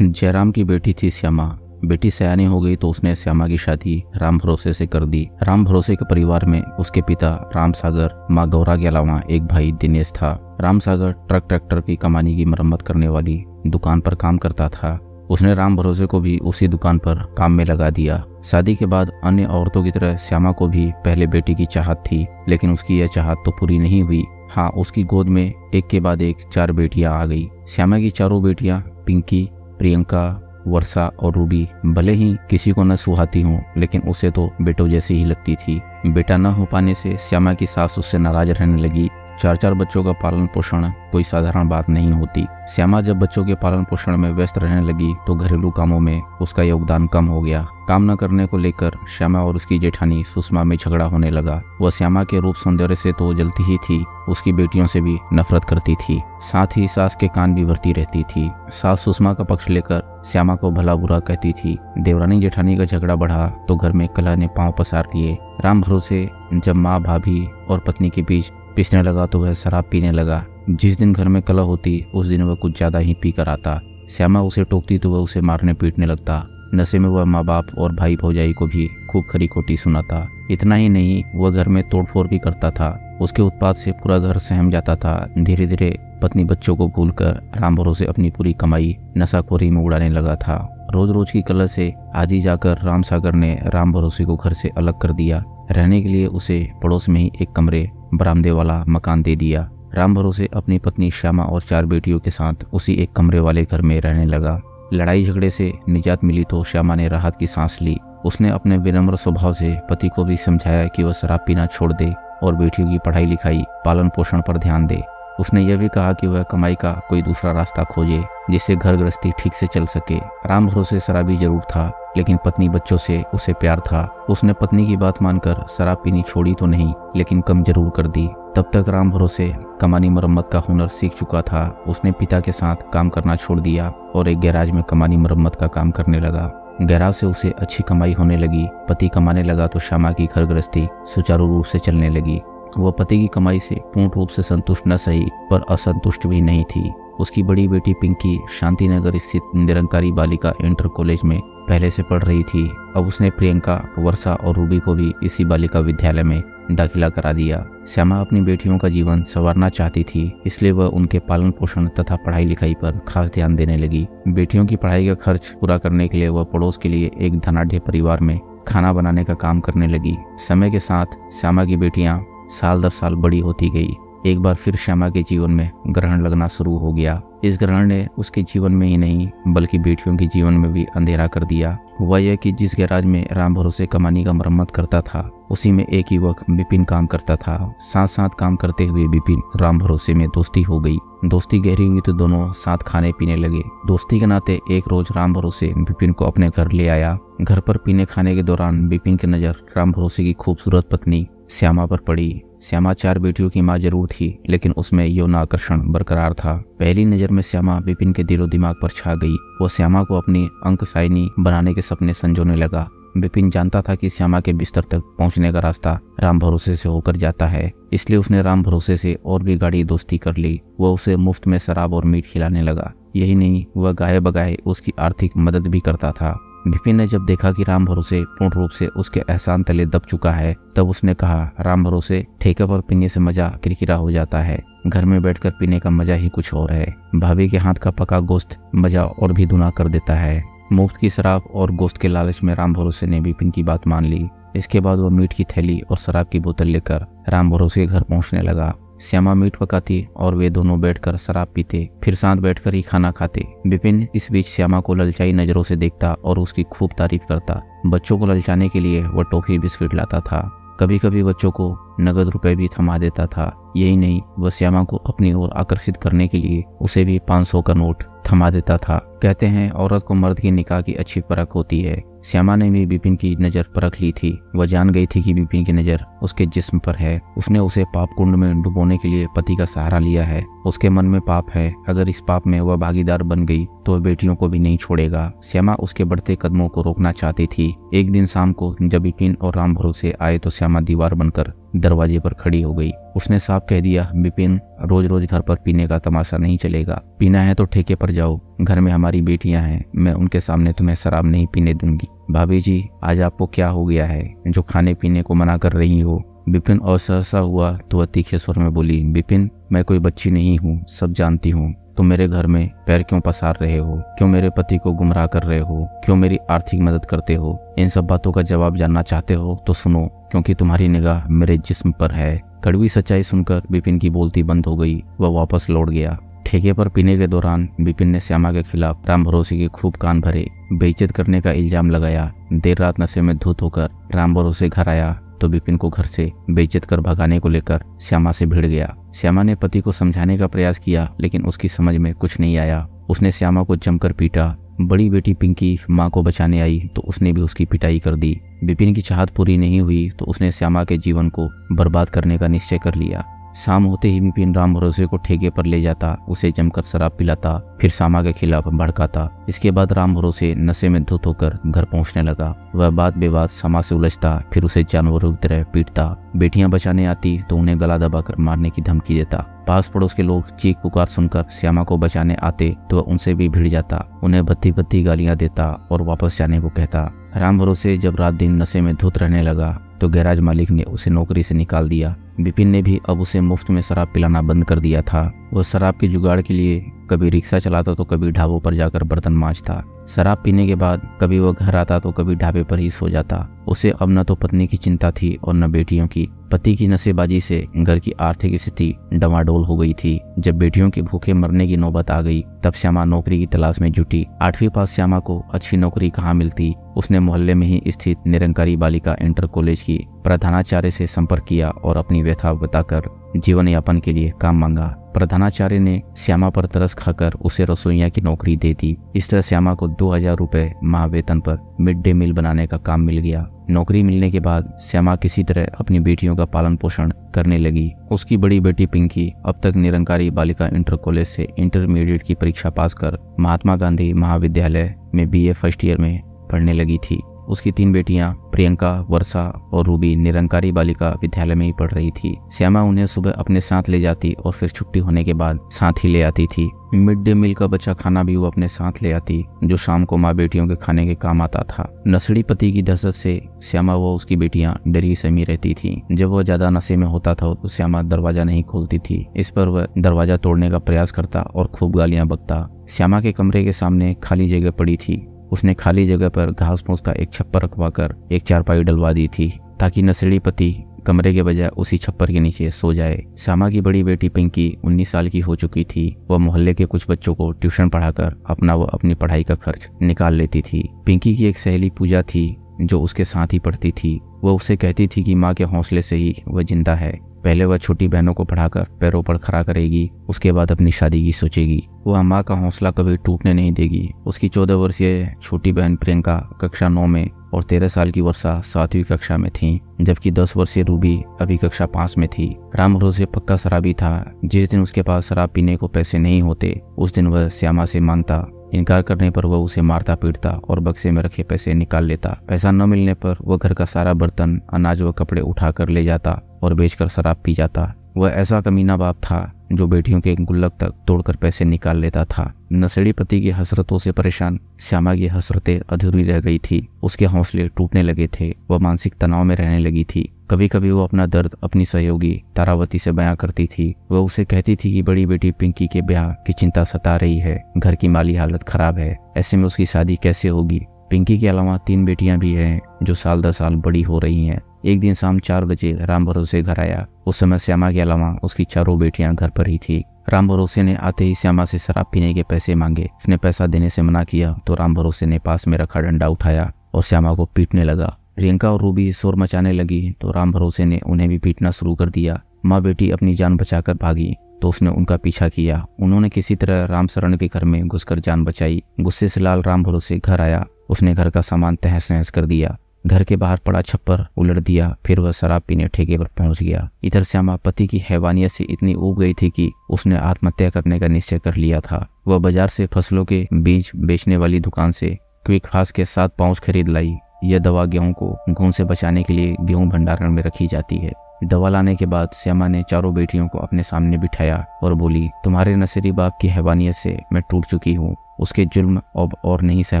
जयराम की बेटी थी श्यामा। बेटी सयानी हो गई तो उसने श्यामा की शादी राम भरोसे से कर दी। राम भरोसे के परिवार में उसके पिता राम सागर, माँ गौरा के अलावा एक भाई दिनेश था। राम सागर ट्रक ट्रैक्टर की कमानी की मरम्मत करने वाली दुकान पर काम करता था। उसने राम भरोसे को भी उसी दुकान पर काम में लगा दिया। शादी के बाद अन्य औरतों की तरह श्यामा को भी पहले बेटी की चाहत थी, लेकिन उसकी यह चाहत तो पूरी नहीं हुई। हाँ, उसकी गोद में एक के बाद एक 4 बेटियां आ गई। श्यामा की चारों बेटियां पिंकी, प्रियंका, वर्षा और रूबी भले ही किसी को न सुहाती हों, लेकिन उसे तो बेटों जैसी ही लगती थी। बेटा न हो पाने से श्यामा की सास उससे नाराज रहने लगी। 4 बच्चों का पालन पोषण कोई साधारण बात नहीं होती। श्यामा जब बच्चों के पालन पोषण में व्यस्त रहने लगी तो घरेलू कामों में उसका योगदान कम हो गया। काम न करने को लेकर श्यामा और उसकी जेठानी सुषमा में झगड़ा होने लगा। वह श्यामा के रूप सौंदर्य से तो जलती ही थी, उसकी बेटियों से भी नफरत करती थी। साथ ही सास के कान भी भरती रहती थी। सास सुषमा का पक्ष लेकर श्यामा को भला बुरा कहती थी। देवरानी जेठानी का झगड़ा बढ़ा तो घर में कलह ने पांव पसार लिए। राम भरोसे जब माँ, भाभी और पत्नी के बीच पिसने लगा तो वह शराब पीने लगा। जिस दिन घर में कलह होती उस दिन वह कुछ ज्यादा ही पी कर आता। श्यामा उसे टोकती तो वह उसे मारने पीटने लगता। नशे में वह माँ बाप और भाई भौजाई को भी खूब खरी खोटी सुनाता। इतना ही नहीं, वह घर में तोड़फोड़ भी करता था। उसके उत्पात से पूरा घर सहम जाता था। धीरे धीरे पत्नी बच्चों को भूलकर राम भरोसे अपनी पूरी कमाई नशाखोरी में उड़ाने लगा था। रोज रोज की कलह से आज ही जाकर राम सागर ने राम भरोसे को घर से अलग कर दिया। रहने के लिए उसे पड़ोस में ही एक कमरे बरामदे वाला मकान दे दिया। राम भरोसे अपनी पत्नी श्यामा और 4 बेटियों के साथ उसी एक कमरे वाले घर में रहने लगा। लड़ाई झगड़े से निजात मिली तो श्यामा ने राहत की सांस ली। उसने अपने विनम्र स्वभाव से पति को भी समझाया कि वह शराब पीना छोड़ दे और बेटियों की पढ़ाई लिखाई, पालन पोषण पर ध्यान दे। उसने यह भी कहा कि वह कमाई का कोई दूसरा रास्ता खोजे जिससे घर गृहस्थी ठीक से चल सके। राम भरोसे शराबी जरूर था, लेकिन पत्नी बच्चों से उसे प्यार था। उसने पत्नी की बात मानकर शराब पीनी छोड़ी तो नहीं, लेकिन कम जरूर कर दी। तब तक राम भरोसे कमानी मरम्मत का हुनर सीख चुका था। उसने पिता के साथ काम करना छोड़ दिया और एक गैराज में कमानी मरम्मत का काम करने लगा। गैराज से उसे अच्छी कमाई होने लगी। पति कमाने लगा तो श्यामा की घर गृहस्थी सुचारू रूप से चलने लगी। वह पति की कमाई से पूर्ण रूप से संतुष्ट न सही, पर असंतुष्ट भी नहीं थी। उसकी बड़ी बेटी पिंकी शांतिनगर स्थित निरंकारी बालिका इंटर कॉलेज में पहले से पढ़ रही थी। अब उसने प्रियंका, वर्षा और रूबी को भी इसी बालिका विद्यालय में दाखिला करा दिया। श्यामा अपनी बेटियों का जीवन संवारना चाहती थी, इसलिए वह उनके पालन पोषण तथा पढ़ाई लिखाई पर खास ध्यान देने लगी। बेटियों की पढ़ाई का खर्च पूरा करने के लिए वह पड़ोस के लिए एक धनाढ्य परिवार में खाना बनाने का काम करने लगी। समय के साथ श्यामा की बेटियां साल दर साल बड़ी होती गई। एक बार फिर श्यामा के जीवन में ग्रहण लगना शुरू हो गया। इस ग्रहण ने उसके जीवन में ही नहीं बल्कि बेटियों के जीवन में भी अंधेरा कर दिया। हुआ यह कि जिस गैराज में राम भरोसे कमानी का मरम्मत करता था, उसी में एक युवक विपिन काम करता था। साथ साथ काम करते हुए विपिन राम भरोसे में दोस्ती हो गई। दोस्ती गहरी हुई तो दोनों साथ खाने पीने लगे। दोस्ती के नाते एक रोज राम भरोसे विपिन को अपने घर ले आया। घर पर पीने खाने के दौरान विपिन की नजर राम भरोसे की खूबसूरत पत्नी श्यामा पर पड़ी। श्यामा 4 बेटियों की माँ जरूर थी, लेकिन उसमें यौन आकर्षण बरकरार था। पहली नजर में श्यामा विपिन के दिलो दिमाग पर छा गई। वो श्यामा को अपनी अंकसाइनी बनाने के सपने संजोने लगा। विपिन जानता था कि श्यामा के बिस्तर तक पहुंचने का रास्ता राम भरोसे से होकर जाता है, इसलिए उसने राम भरोसे से और भी गाढ़ी दोस्ती कर ली। वह उसे मुफ्त में शराब और मीट खिलाने लगा। यही नहीं, वह गाये बगाए उसकी आर्थिक मदद भी करता था। विपिन ने जब देखा कि राम भरोसे पूर्ण रूप से उसके एहसान तले दब चुका है, तब उसने कहा, राम भरोसे, ठेके पर पीने से मजा किरकिरा हो जाता है। घर में बैठकर पीने का मजा ही कुछ और है। भाभी के हाथ का पका गोश्त मजा और भी दुना कर देता है। मुफ्त की शराब और गोश्त के लालच में राम भरोसे ने विपिन की बात मान ली। इसके बाद वह मीट की थैली और शराब की बोतल लेकर राम भरोसे के घर पहुंचने लगा। श्यामा मीट पकाती और वे दोनों बैठकर शराब पीते, फिर साथ बैठकर ही खाना खाते। विपिन इस बीच श्यामा को ललचाई नजरों से देखता और उसकी खूब तारीफ करता। बच्चों को ललचाने के लिए वह टॉफी बिस्किट लाता था। कभी कभी बच्चों को नगद रुपए भी थमा देता था। यही नहीं, वह श्यामा को अपनी ओर आकर्षित करने के लिए उसे भी 500 का नोट थमा देता था। कहते हैं औरत को मर्द की निगाह की अच्छी परख होती है। श्यामा ने भी विपिन की नजर परख ली थी। वह जान गई थी कि विपिन की नजर उसके जिस्म पर है। उसने उसे पाप कुंड में डुबोने के लिए पति का सहारा लिया है। उसके मन में पाप है। अगर इस पाप में वह भागीदार बन गई तो वह बेटियों को भी नहीं छोड़ेगा। श्यामा उसके बढ़ते कदमों को रोकना चाहती थी। एक दिन शाम को जब विपिन और राम भरोसे आए तो श्यामा दीवार बनकर दरवाजे पर खड़ी हो गई। उसने साफ कह दिया, विपिन, रोज रोज घर पर पीने का तमाशा नहीं चलेगा। पीना है तो ठेके पर जाओ, घर में हमारी बेटियां हैं, मैं उनके सामने तुम्हें शराब नहीं पीने दूंगी। भाभी जी, आज आपको क्या हो गया है जो खाने पीने को मना कर रही हो? विपिन असहसा हुआ तो वह तीखे स्वर में बोली, विपिन, मैं कोई बच्ची नहीं हूँ, सब जानती हूँ। तुम मेरे घर में पैर क्यों पसार रहे हो? क्यों मेरे पति को गुमराह कर रहे हो? क्यों मेरी आर्थिक मदद करते हो? इन सब बातों का जवाब जानना चाहते हो तो सुनो, क्योंकि तुम्हारी निगाह मेरे जिस्म पर है। कड़वी सच्चाई सुनकर विपिन की बोलती बंद हो गई। वह वापस लौट गया। ठेके पर पीने के दौरान विपिन ने श्यामा के खिलाफ राम भरोसे के खूब कान भरे, बेइज्जत करने का इल्जाम लगाया। देर रात नशे में धुत होकर राम भरोसे घर आया तो विपिन को घर से बेइज्जत कर भगाने को लेकर श्यामा से भिड़ गया। श्यामा ने पति को समझाने का प्रयास किया, लेकिन उसकी समझ में कुछ नहीं आया। उसने श्यामा को जमकर पीटा। बड़ी बेटी पिंकी माँ को बचाने आई तो उसने भी उसकी पिटाई कर दी। विपिन की चाहत पूरी नहीं हुई तो उसने श्यामा के जीवन को बर्बाद करने का निश्चय कर लिया। शाम होते ही विपिन राम भरोसे को ठेके पर ले जाता, उसे जमकर शराब पिलाता, फिर श्यामा के खिलाफ भड़काता। इसके बाद राम भरोसे नशे में धुत होकर घर पहुंचने लगा। वह बात बेबात श्यामा से उलझता, फिर उसे जानवरों की तरह पीटता। बेटियां बचाने आती तो उन्हें गला दबाकर मारने की धमकी देता। पास पड़ोस के लोग चीख पुकार सुनकर श्यामा को बचाने आते तो वह उनसे भी भिड़ जाता, उन्हें भद्दी भद्दी गालियां देता और वापस जाने को कहता। राम भरोसे जब रात दिन नशे में धुत रहने लगा तो गैराज मालिक ने उसे नौकरी से निकाल दिया। विपिन ने भी अब उसे मुफ्त में शराब पिलाना बंद कर दिया था। वह शराब के जुगाड़ के लिए कभी रिक्शा चलाता तो कभी ढाबों पर जाकर बर्तन मांजता। शराब पीने के बाद कभी वह घर आता तो कभी ढाबे पर ही सो जाता। उसे अब न तो पत्नी की चिंता थी और न बेटियों की। पति की नशेबाजी से घर की आर्थिक स्थिति डवाडोल हो गई थी। जब बेटियों के भूखे मरने की नौबत आ गई तब श्यामा नौकरी की तलाश में जुटी। 8वीं पास श्यामा को अच्छी नौकरी कहाँ मिलती। उसने मोहल्ले में ही स्थित निरंकारी बालिका इंटर कॉलेज की प्रधानाचार्य से संपर्क किया और अपनी व्यथा बताकर जीवन यापन के लिए काम मांगा। प्रधानाचार्य ने श्यामा पर तरस खाकर उसे रसोइया की नौकरी दे दी। इस तरह श्यामा को 2000 रुपए माह वेतन पर मिड डे मील बनाने का काम मिल गया। नौकरी मिलने के बाद श्यामा किसी तरह अपनी बेटियों का पालन पोषण करने लगी। उसकी बड़ी बेटी पिंकी अब तक निरंकारी बालिका इंटर कॉलेज से इंटरमीडिएट की परीक्षा पास कर महात्मा गांधी महाविद्यालय में BA फर्स्ट ईयर में पढ़ने लगी थी। उसकी 3 बेटियां प्रियंका, वर्षा और रूबी निरंकारी बालिका विद्यालय में ही पढ़ रही थी। श्यामा उन्हें सुबह अपने साथ ले जाती और फिर छुट्टी होने के बाद साथ ही ले आती थी। मिड डे मील का बचा खाना भी वो अपने साथ ले आती, जो शाम को माँ बेटियों के खाने के काम आता था। नसड़ी पति की दहशत से श्यामा व उसकी बेटियां डरी सहमी रहती थी। जब वह ज्यादा नशे में होता था तो श्यामा दरवाजा नहीं खोलती थी। इस पर वह दरवाजा तोड़ने का प्रयास करता और खूब गालियां बकता। श्यामा के कमरे के सामने खाली जगह पड़ी थी। उसने खाली जगह पर घास फूस का एक छप्पर रखवाकर एक चारपाई डलवा दी थी ताकि नशेड़ी पति कमरे के बजाय उसी छप्पर के नीचे सो जाए। श्यामा की बड़ी बेटी पिंकी 19 साल की हो चुकी थी। वह मोहल्ले के कुछ बच्चों को ट्यूशन पढ़ाकर अपनी पढ़ाई का खर्च निकाल लेती थी। पिंकी की एक सहेली पूजा थी जो उसके साथ ही पढ़ती थी। वह उसे कहती थी कि माँ के हौसले से ही वह जिंदा है। पहले वह छोटी बहनों को पढ़ाकर पैरों पर खड़ा करेगी, उसके बाद अपनी शादी की सोचेगी। वह माँ का हौसला कभी टूटने नहीं देगी। उसकी 14 वर्षीय छोटी बहन प्रियंका कक्षा 9 में और 13 साल की वर्षा 7वीं कक्षा में थी, जबकि 10 वर्षीय रूबी अभी कक्षा 5 में थी। राम भरोसे पक्का शराबी था। जिस दिन उसके पास शराब पीने को पैसे नहीं होते उस दिन वह श्यामा से मांगता। इनकार करने पर वह उसे मारता पीटता और बक्से में रखे पैसे निकाल लेता। पैसा न मिलने पर वह घर का सारा बर्तन, अनाज व कपड़े उठाकर ले जाता और बेचकर शराब पी जाता। वह ऐसा कमीना बाप था जो बेटियों के गुल्लक तक तोड़कर पैसे निकाल लेता था। नशेड़ी पति की हसरतों से परेशान श्यामा की हसरतें अधूरी रह गई थी। उसके हौसले टूटने लगे थे। वह मानसिक तनाव में रहने लगी थी। कभी कभी वो अपना दर्द अपनी सहयोगी तारावती से बयां करती थी। वह उसे कहती थी कि बड़ी बेटी पिंकी के ब्याह की चिंता सता रही है, घर की माली हालत खराब है, ऐसे में उसकी शादी कैसे होगी। पिंकी के अलावा 3 बेटियां भी हैं जो साल 10 साल बड़ी हो रही हैं। एक दिन शाम 4 बजे राम भरोसे घर आया। उस समय श्यामा के अलावा उसकी चारों बेटियां घर पर ही थी। राम भरोसे ने आते ही श्यामा से शराब पीने के पैसे मांगे। उसने पैसा देने से मना किया तो राम भरोसे ने पास में रखा डंडा उठाया और श्यामा को पीटने लगा। प्रियंका और रूबी शोर मचाने लगी तो राम भरोसे ने उन्हें भी पीटना शुरू कर दिया। माँ बेटी अपनी जान बचाकर भागी तो उसने उनका पीछा किया। उन्होंने किसी तरह राम शरण के घर में घुसकर जान बचाई। गुस्से से लाल राम भरोसे घर आया। उसने घर का सामान तहस नहस कर दिया, घर के बाहर पड़ा छप्पर उलट दिया, फिर वह शराब पीने ठेके पर पहुंच गया। इधर श्यामा पति की हैवानियत से इतनी ऊब गई थी कि उसने आत्महत्या करने का निश्चय कर लिया था। वह बाजार से फसलों के बीज बेचने वाली दुकान से क्विक फास्ट के 7 पाउच खरीद लाई। यह दवा गेहूं को घुन से बचाने के लिए गेहूं भंडारण में रखी जाती है। दवा लाने के बाद श्यामा ने चारों बेटियों को अपने सामने बिठाया और बोली, तुम्हारे नशेड़ी बाप की हैवानियत से मैं टूट चुकी हूँ। उसके जुल्म अब और नहीं सह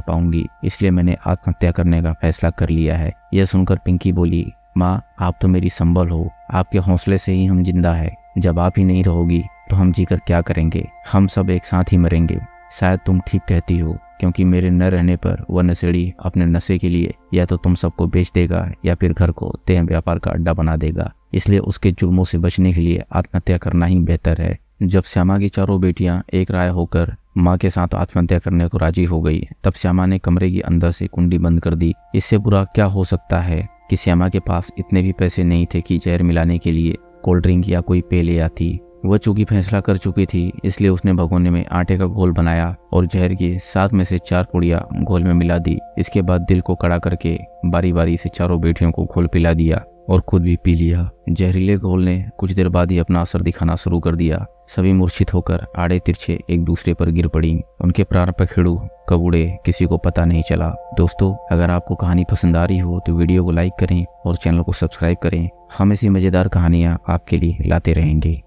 पाऊंगी, इसलिए मैंने आत्महत्या करने का फैसला कर लिया है। यह सुनकर पिंकी बोली, माँ आप तो मेरी संबल हो, आपके हौसले से ही हम जिंदा है। जब आप ही नहीं रहोगी तो हम जीकर क्या करेंगे, हम सब एक साथ ही मरेंगे। शायद तुम ठीक कहती हो, क्योंकि मेरे न रहने पर वह नशेड़ी अपने नशे के लिए या तो तुम सबको बेच देगा या फिर घर को देह व्यापार का अड्डा बना देगा। इसलिए उसके जुल्मों से बचने के लिए आत्महत्या करना ही बेहतर है। जब श्यामा की चारों बेटियां एक राय होकर माँ के साथ आत्महत्या करने को राजी हो गई, तब श्यामा ने कमरे के अंदर से कुंडी बंद कर दी। इससे बुरा क्या हो सकता है कि श्यामा के पास इतने भी पैसे नहीं थे कि जहर मिलाने के लिए कोल्ड ड्रिंक या कोई पेय ले आती। वह चूंकि फैसला कर चुकी थी, इसलिए उसने भगोने में आटे का घोल बनाया और जहर की 7 में से 4 पुड़िया घोल में मिला दी। इसके बाद दिल को कड़ा करके बारी बारी से चारों बेटियों को घोल पिला दिया और खुद भी पी लिया। जहरीले घोल ने कुछ देर बाद ही अपना असर दिखाना शुरू कर दिया। सभी मूर्छित होकर आड़े तिरछे एक दूसरे पर गिर पड़ी। उनके प्राण पखेड़ू कब उड़े किसी को पता नहीं चला। दोस्तों, अगर आपको कहानी पसंद आ रही हो तो वीडियो को लाइक करें और चैनल को सब्सक्राइब करें। हम ऐसी मज़ेदार कहानियाँ आपके लिए लाते रहेंगे।